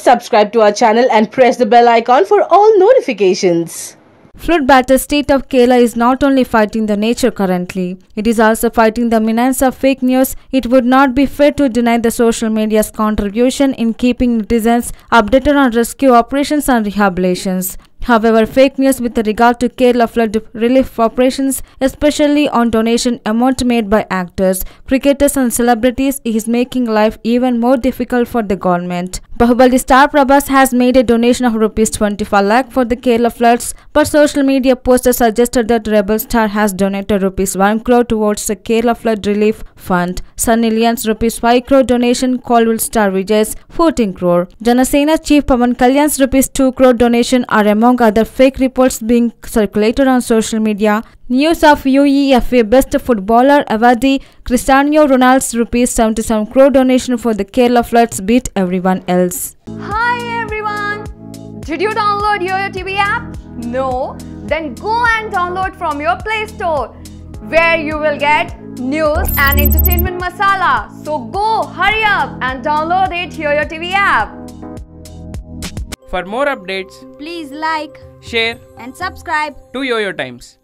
subscribe to our channel and press the bell icon for all notifications. Flood-battered state of Kerala is not only fighting the nature currently, it is also fighting the menace of fake news. It would not be fair to deny the social media's contribution in keeping netizens updated on rescue operations and rehabilitations. However, fake news with regard to Kerala flood relief operations, especially on donation amount made by actors, cricketers and celebrities, is making life even more difficult for the government. Bahubali star Prabhas has made a donation of Rs 25 lakh for the Kerala floods, but social media posters suggested that Rebel star has donated Rs 1 crore towards the Kerala flood relief fund. Sunny Leon's Rs 5 crore donation, Kollywood star Vijay's 14 crore. Janasena chief Pawan Kalyan's Rs 2 crore donation are among other fake reports being circulated on social media. News of UEFA best footballer Avadi Cristiano Ronaldo's Rs 77 crore donation for the Kerala floods beat everyone else. Hi everyone! Did you download YoYo TV app? No? Then go and download from your Play Store, where you will get news and entertainment masala. So go, hurry up and download it YoYo TV app. For more updates, please like, share and subscribe to YoYo Times.